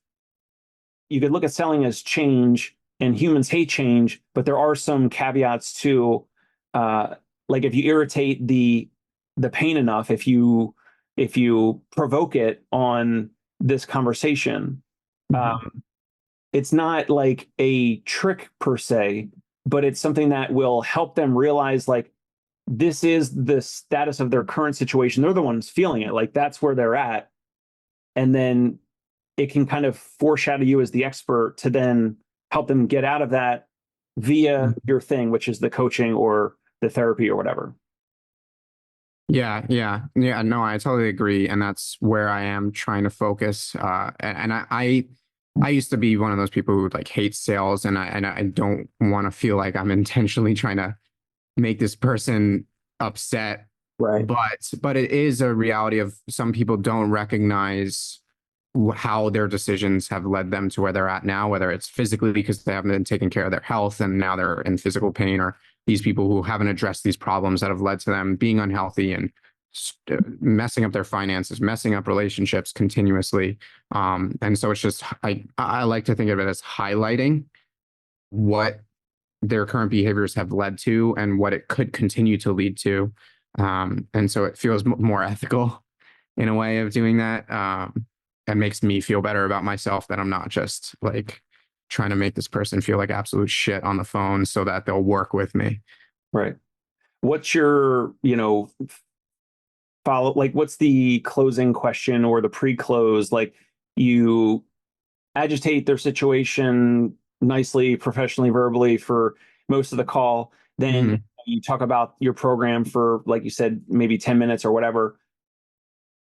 you could look at selling as change, and humans hate change, but there are some caveats to, like if you irritate the pain enough, if you provoke it on this conversation, it's not like a trick per se, but it's something that will help them realize like this is the status of their current situation. They're the ones feeling it. Like that's where they're at. And then it can kind of foreshadow you as the expert to then help them get out of that via your thing, which is the coaching or the therapy or whatever. Yeah. No, I totally agree, and that's where I am trying to focus. And I used to be one of those people who would like hate sales, and I don't want to feel like I'm intentionally trying to make this person upset. Right. But it is a reality of some people don't recognize how their decisions have led them to where they're at now, whether it's physically because they haven't been taking care of their health and now they're in physical pain, or these people who haven't addressed these problems that have led to them being unhealthy and messing up their finances, messing up relationships continuously. And so it's just, I like to think of it as highlighting what their current behaviors have led to and what it could continue to lead to. And so it feels more ethical in a way of doing that. And makes me feel better about myself, that I'm not just like trying to make this person feel like absolute shit on the phone so that they'll work with me. Right. What's your, follow, like what's the closing question or the pre-close? Like you agitate their situation nicely, professionally, verbally for most of the call. Then you talk about your program for, like you said, maybe 10 minutes or whatever.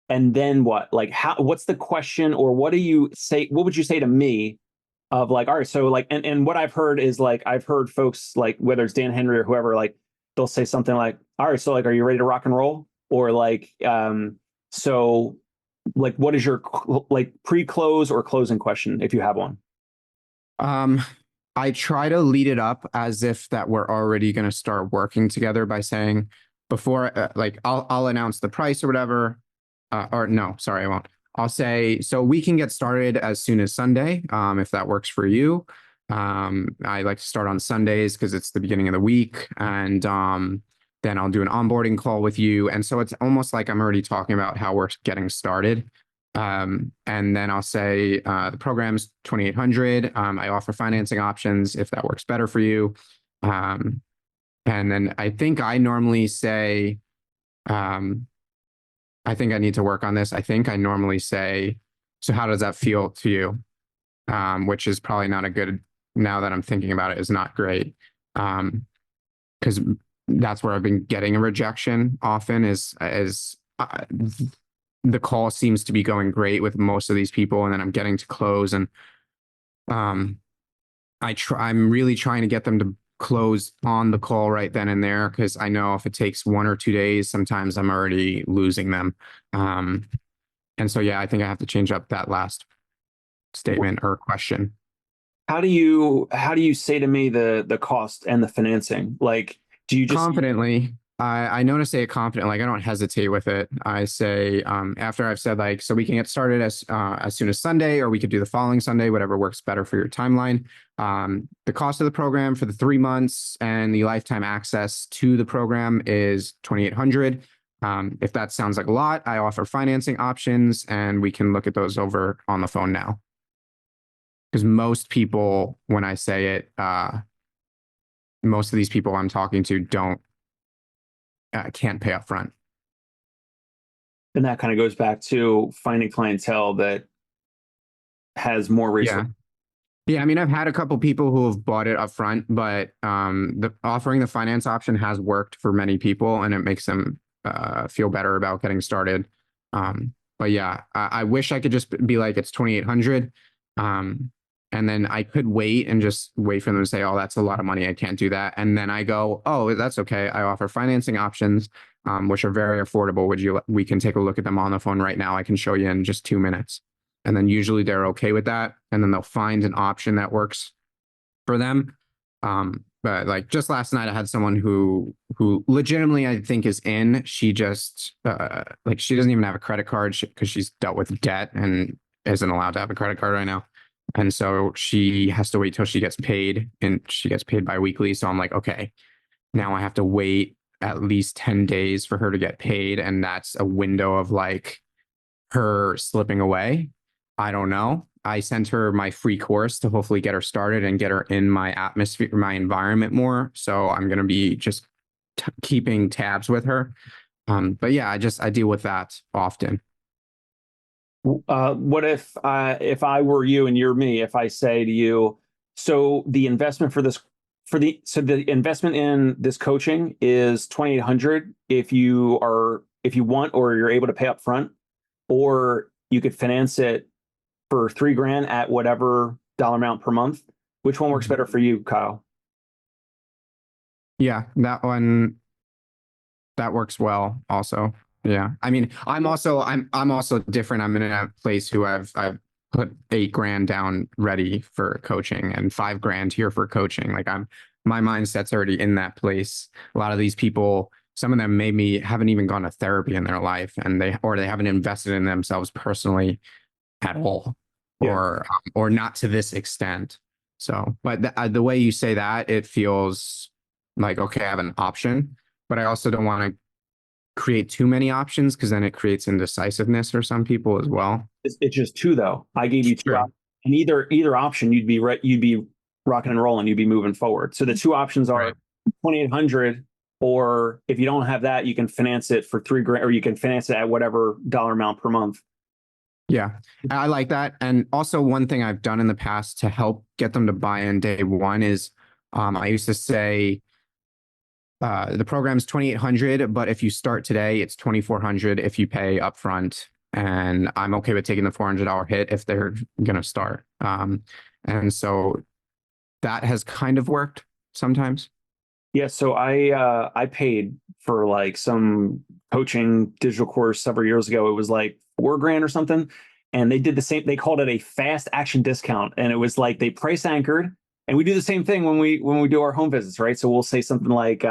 And then what? Like what's the question, or what do you say? What would you say to me of like, all right, so like, and what I've heard is like, I've heard folks like, whether it's Dan Henry or whoever, like they'll say something like, all right, so like, are you ready to rock and roll? Or like, so like, what is your like pre-close or closing question if you have one? I try to lead it up as if that we're already going to start working together by saying before, like I'll announce the price or whatever, or no, sorry, I won't. I'll say so we can get started as soon as Sunday, if that works for you. I like to start on Sundays because it's the beginning of the week, and then I'll do an onboarding call with you, and so it's almost like I'm already talking about how we're getting started. And then I'll say the program's 2,800. I offer financing options if that works better for you. Um, and then I think I normally say, um, I think I need to work on this. I think I normally say, so how does that feel to you? Which is probably not a good, now that I'm thinking about it, is not great. Because that's where I've been getting a rejection often is the call seems to be going great with most of these people, and then I'm getting to close, and um, I'm really trying to get them to close on the call right then and there because I know if it takes 1 or 2 days, sometimes I'm already losing them. And so yeah, I think I have to change up that last statement or question. How do you say to me the cost and the financing? Like, do you just Confidently. I know to say it confidently. Like I don't hesitate with it. I say after I've said like, so we can get started as soon as Sunday, or we could do the following Sunday, whatever works better for your timeline. The cost of the program for the 3 months and the lifetime access to the program is 2,800. If that sounds like a lot, I offer financing options, and we can look at those over on the phone now. Because most people, when I say it, most of these people I'm talking to can't pay up front. and that kind of goes back to finding clientele that has more resources. Yeah. Yeah, I mean, I've had a couple people who have bought it up front, but the offering the finance option has worked for many people, and it makes them feel better about getting started. But yeah, I wish I could just be like, it's 2,800. And then I could wait and just wait for them to say, oh, that's a lot of money, I can't do that. And then I go, oh, that's okay. I offer financing options, which are very affordable. We can take a look at them on the phone right now. I can show you in just 2 minutes. And then usually they're okay with that. And then they'll find an option that works for them. But like just last night, I had someone who legitimately I think is in. She just like she doesn't even have a credit card because she's dealt with debt and isn't allowed to have a credit card right now. And so she has to wait till she gets paid, and she gets paid biweekly. So I'm like, okay, now I have to wait at least 10 days for her to get paid. And that's a window of like her slipping away. I don't know. I sent her my free course to hopefully get her started and get her in my atmosphere, my environment more. So I'm going to be just keeping tabs with her. But yeah, I deal with that often. What if I were you and you're me, if I say to you, so the investment the investment in this coaching is 2,800 if you want, or you're able to pay up front, or you could finance it for $3,000 at whatever dollar amount per month. Which one works better for you, Kyle? Yeah, that works well also. Yeah. I mean, I'm also different. I'm in a place who I've put 8 grand down ready for coaching and 5 grand here for coaching. Like my mindset's already in that place. A lot of these people, some of them maybe haven't even gone to therapy in their life, and they haven't invested in themselves personally at all, Yeah. or not to this extent. So, but the way you say that, it feels like, okay, I have an option, but I also don't want to create too many options because then it creates indecisiveness for some people as well. It's just two though. I gave you two Sure. options, and either option you'd be rocking and rolling, you'd be moving forward. So the two options are Right. 2,800, or if you don't have that, you can finance it for $3,000, or you can finance it at whatever dollar amount per month. Yeah, I like that. And also, one thing I've done in the past to help get them to buy in day one is I used to say the program's 2,800, but if you start today, it's 2,400 if you pay upfront. And I'm okay with taking the $400 hit if they're going to start. And so that has kind of worked sometimes. Yeah, so I paid for like some coaching digital course several years ago. It was like $4,000 or something, and they did the same. They called it a fast action discount, and it was like they price anchored, And we do the same thing when we do our home visits, right? So we'll say something like,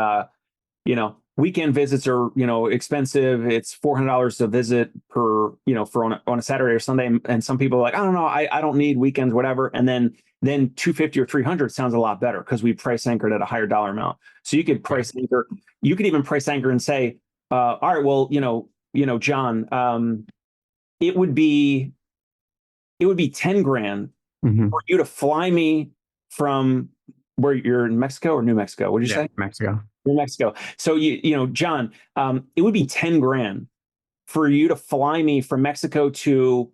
weekend visits are, expensive. It's $400 a visit per, for on a Saturday or Sunday. And some people are like, I don't know, I don't need weekends, whatever. And then 250 or 300 sounds a lot better because we price anchored at a higher dollar amount. So you could price anchor, you could even price anchor and say, all right, well, John, it would be 10 grand for you to fly me from where you're in Mexico or New Mexico. What did you say? Mexico. New Mexico. So John, it would be 10 grand for you to fly me from Mexico to,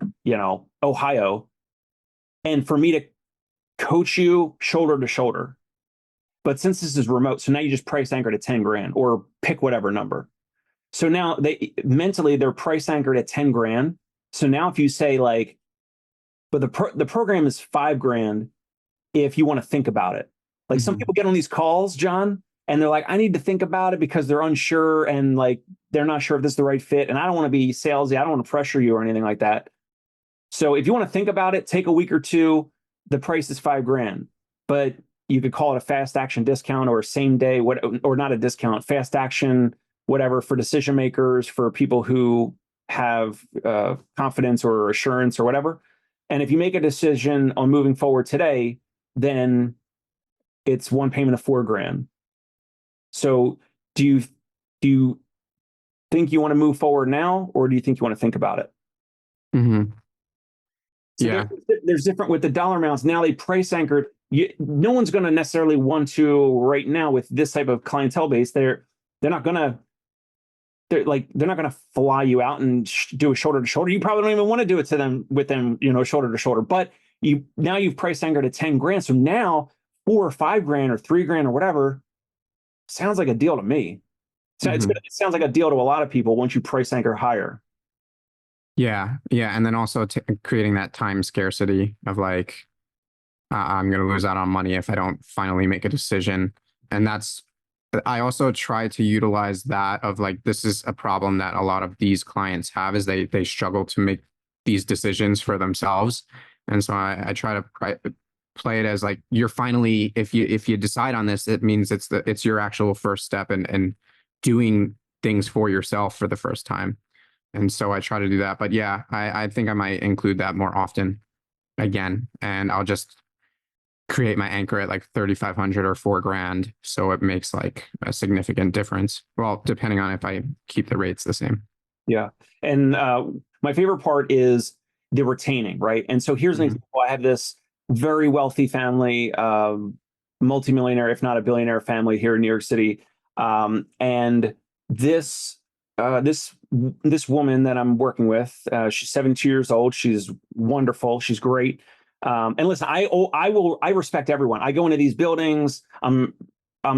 Ohio, and for me to coach you shoulder to shoulder. But since this is remote, so now you just price anchored at 10 grand or pick whatever number. So now they're price anchored at 10 grand. So now if you say like, but the program is 5 grand if you want to think about it. Like some people get on these calls, John, and they're like, I need to think about it because they're unsure and like they're not sure if this is the right fit. And I don't want to be salesy. I don't want to pressure you or anything like that. So if you want to think about it, take a week or two. The price is 5 grand, but you could call it a fast action discount or same day, or not a discount, fast action, whatever, for decision makers, for people who have confidence or assurance or whatever. And if you make a decision on moving forward today, then it's one payment of 4 grand. So do you think you want to move forward now, or do you think you want to think about it? So Yeah. there's different with the dollar amounts. Now they price anchored. No one's going to necessarily want to right now with this type of clientele base. They're not going to fly you out and do a shoulder to shoulder. You probably don't even want to do it to them with them, shoulder to shoulder. But you've price anchored at 10 grand. So now 4 or 5 grand or 3 grand or whatever sounds like a deal to me. So it sounds like a deal to a lot of people once you price anchor higher. Yeah. And then also creating that time scarcity of like, I'm going to lose out on money if I don't finally make a decision. And I also try to utilize that of like, this is a problem that a lot of these clients have, is they struggle to make these decisions for themselves. And so I try to play it as like, you're finally, if you decide on this, it means it's your actual first step and doing things for yourself for the first time. And so I try to do that. But yeah, I think I might include that more often again, and I'll just create my anchor at like 3,500 or 4 grand. So it makes like a significant difference. Well, depending on if I keep the rates the same. Yeah. And my favorite part is the retaining, right? And so here's an example. I have this very wealthy family, multimillionaire, if not a billionaire family here in New York City. And this woman that I'm working with, she's 72 years old. She's wonderful. She's great. And listen, I respect everyone. I go into these buildings. I'm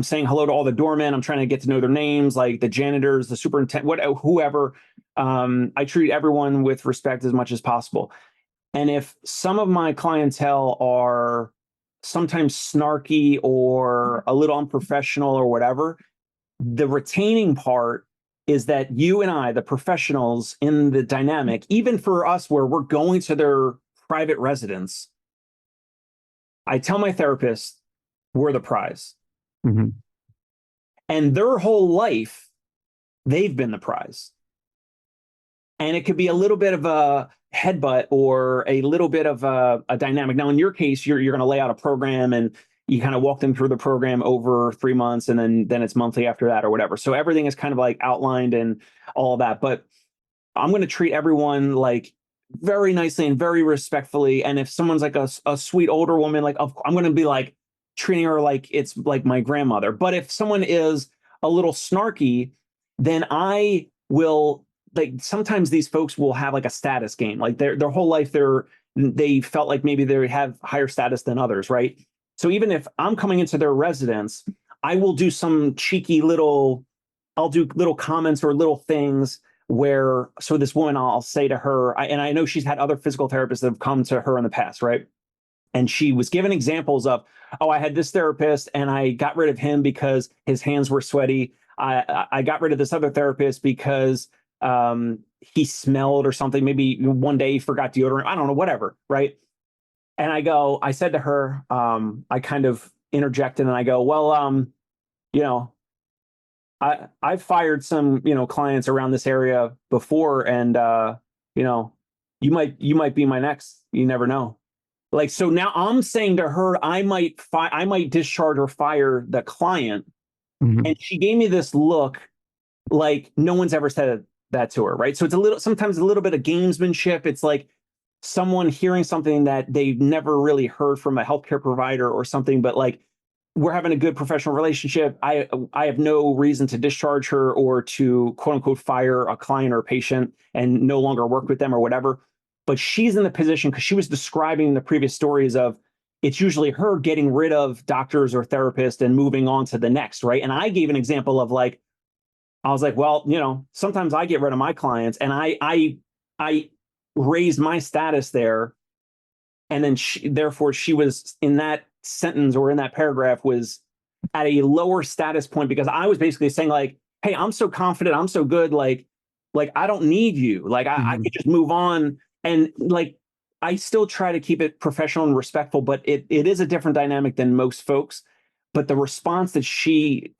saying hello to all the doormen. I'm trying to get to know their names, like the janitors, the superintendent, whoever. I treat everyone with respect as much as possible. And if some of my clientele are sometimes snarky or a little unprofessional or whatever, the retaining part is that you and I, the professionals in the dynamic, even for us where we're going to their private residence, I tell my therapist, we're the prize. And their whole life, they've been the prize. And it could be a little bit of a headbutt or a little bit of a dynamic. Now, in your case, you're going to lay out a program and you kind of walk them through the program over 3 months, and then it's monthly after that or whatever. So everything is kind of like outlined and all of that. But I'm going to treat everyone like very nicely and very respectfully. And if someone's like a sweet older woman, like I'm going to be like treating her like it's like my grandmother. But if someone is a little snarky, then I will, like, sometimes these folks will have like a status game. Like their whole life, they felt like maybe they have higher status than others, right? So even if I'm coming into their residence, I will do some I'll do little comments or little things where, so this woman, I'll say to her, and I know she's had other physical therapists that have come to her in the past, right? And she was given examples of, oh, I had this therapist and I got rid of him because his hands were sweaty. I got rid of this other therapist because he smelled or something. Maybe one day he forgot deodorant. I don't know, whatever, right? And I said to her, I kind of interjected and I go, well, you know, I've fired some, clients around this area before, and you know, you might be my next. You never know. Like, so now I'm saying to her, I might discharge or fire the client, Hmm. and she gave me this look like no one's ever said that to her, right? So it's sometimes a little bit of gamesmanship. It's like someone hearing something that they've never really heard from a healthcare provider or something, but like we're having a good professional relationship. I have no reason to discharge her or to quote unquote fire a client or a patient and no longer work with them or whatever. But she's in the position because she was describing the previous stories of it's usually her getting rid of doctors or therapists and moving on to the next, right? And I gave an example of like, I was like, well, sometimes I get rid of my clients, and I raised my status there, and then therefore she was in that sentence or in that paragraph was at a lower status point because I was basically saying like, hey, I'm so confident, I'm so good, like I don't need you, like I Hmm. could just move on, and like I still try to keep it professional and respectful, but it is a different dynamic than most folks. But the response that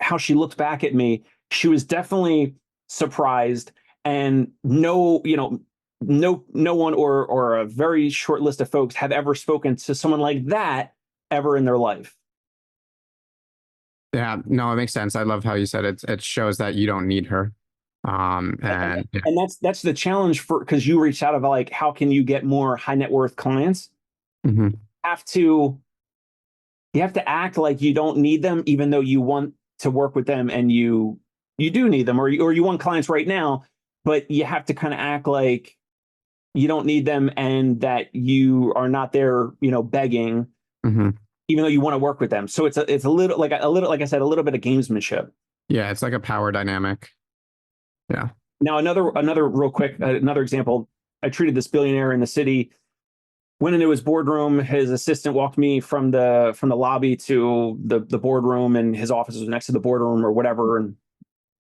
how she looked back at me, she was definitely surprised, and no one or a very short list of folks have ever spoken to someone like that ever in their life. Yeah, no, it makes sense. I love how you said it. It shows that you don't need her. And, And yeah. and that's the challenge for because you reached out of like how can you get more high net worth clients? Hmm. Have to you have to act like you don't need them, even though you want to work with them and you do need them, or you want clients right now, but you have to kind of act like you don't need them and that you are not there, begging, Hmm. even though you want to work with them. So it's a little like I said, a little bit of gamesmanship. Yeah, it's like a power dynamic. Yeah. Now another real quick another example. I treated this billionaire in the city. Went into his boardroom. His assistant walked me from the lobby to the boardroom, and his office was next to the boardroom or whatever. And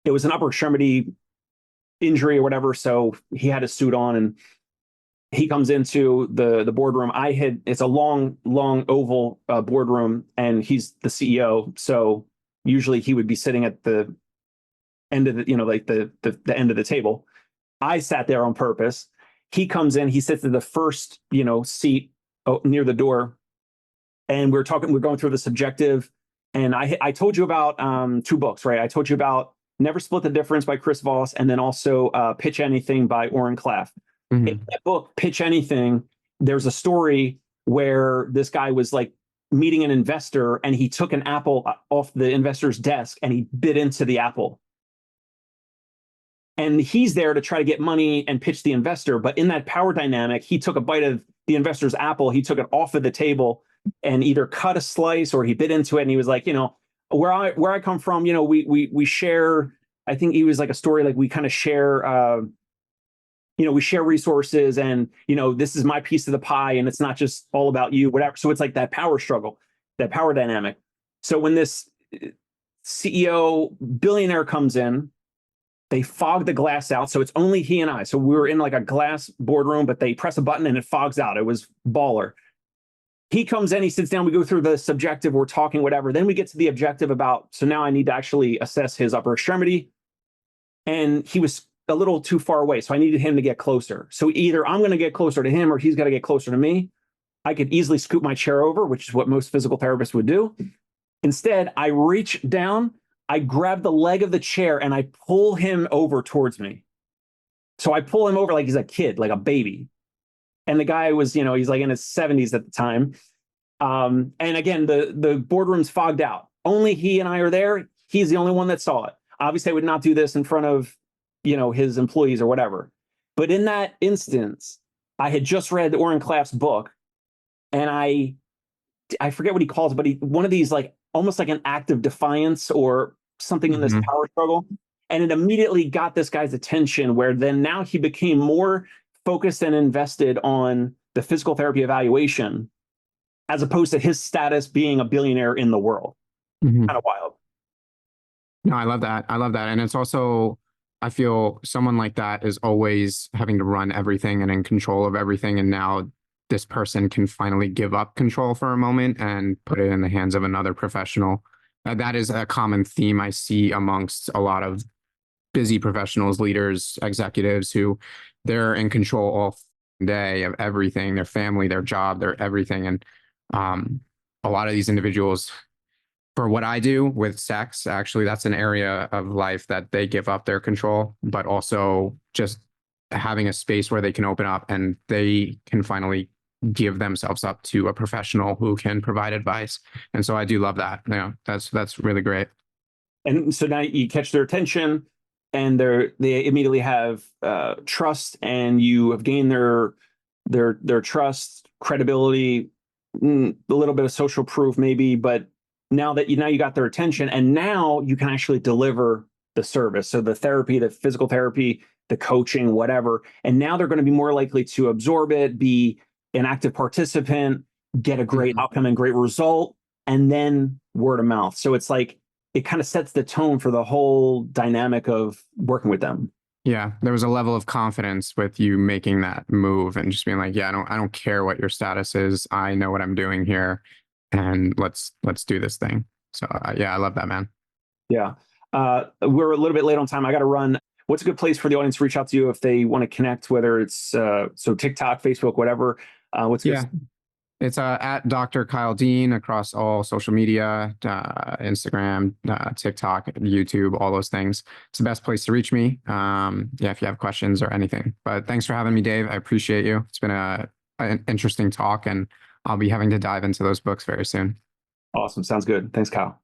it was an upper extremity injury or whatever, so he had a suit on, and he comes into the boardroom. It's a long oval boardroom, and he's the CEO, so usually he would be sitting at the end of like the end of the table. I sat there on purpose. He comes in, he sits at the first seat near the door, and we're going through the subjective. And I told you about two books, right? I told you about Never Split the Difference by Chris Voss, and then also Pitch Anything by Oren Klaff. In Hmm. that book, Pitch Anything, there's a story where this guy was like meeting an investor, and he took an apple off the investor's desk and he bit into the apple. And he's there to try to get money and pitch the investor. But in that power dynamic, he took a bite of the investor's apple, he took it off of the table and either cut a slice or he bit into it. And he was like, where I come from, we share. I think he was like a story like we kind of share. We share resources, and this is my piece of the pie, and it's not just all about you, whatever. So it's like that power struggle, that power dynamic. So when this CEO billionaire comes in, they fog the glass out. So it's only he and I. So we were in like a glass boardroom, but they press a button and it fogs out. It was baller. He comes in, he sits down, we go through the subjective, we're talking, whatever. Then we get to the objective about, so now I need to actually assess his upper extremity. And he was a little too far away. So I needed him to get closer. So either I'm going to get closer to him or he's got to get closer to me. I could easily scoop my chair over, which is what most physical therapists would do. Instead, I reach down, I grab the leg of the chair, and I pull him over towards me. So I pull him over like he's a kid, like a baby. And the guy was, he's like in his 70s at the time. And again, the boardroom's fogged out. Only he and I are there. He's the only one that saw it. Obviously, I would not do this in front of, his employees or whatever. But in that instance, I had just read Oren Klaff's book, and I forget what he calls it, but one of these like almost like an act of defiance or something in this Hmm. power struggle. And it immediately got this guy's attention where then now he became more focused and invested on the physical therapy evaluation as opposed to his status being a billionaire in the world. Kind Hmm. of wild. No, I love that. I love that. And it's also, I feel someone like that is always having to run everything and in control of everything. And now this person can finally give up control for a moment and put it in the hands of another professional. That is a common theme I see amongst a lot of busy professionals, leaders, executives who they're in control all day of everything, their family, their job, their everything. And a lot of these individuals, for what I do with sex, actually, that's an area of life that they give up their control, but also just having a space where they can open up and they can finally give themselves up to a professional who can provide advice. And so I do love that. Yeah, that's really great. And so now you catch their attention, and they immediately have trust, and you have gained their trust, credibility, a little bit of social proof maybe, but now you got their attention, and now you can actually deliver the service. So the therapy, the physical therapy, the coaching, whatever, and now they're going to be more likely to absorb it, be an active participant, get a great outcome and great result, and then word of mouth. So it's like, it kind of sets the tone for the whole dynamic of working with them. Yeah, there was a level of confidence with you making that move and just being like, yeah, I don't care what your status is. I know what I'm doing here, and let's do this thing. So yeah, I love that, man. Yeah. We're a little bit late on time. I got to run. What's a good place for the audience to reach out to you if they want to connect, whether it's so TikTok, Facebook, whatever? What's good? Yeah. It's at Dr. Kyle Dean across all social media, Instagram, TikTok, YouTube, all those things. It's the best place to reach me. Yeah, if you have questions or anything. But thanks for having me, Dave. I appreciate you. It's been an interesting talk, and I'll be having to dive into those books very soon. Awesome. Sounds good. Thanks, Kyle.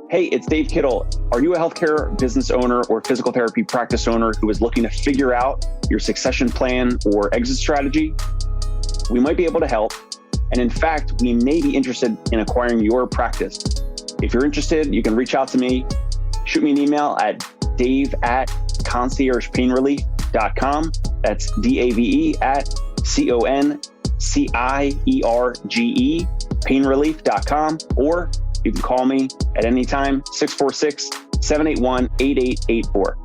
Hey, it's Dave Kittle. Are you a healthcare business owner or physical therapy practice owner who is looking to figure out your succession plan or exit strategy? We might be able to help. And in fact, we may be interested in acquiring your practice. If you're interested, you can reach out to me. Shoot me an email at dave@conciergepainrelief.com. That's DAVE at CONCIERGE painrelief.com, or you can call me at any time, 646-781-8884.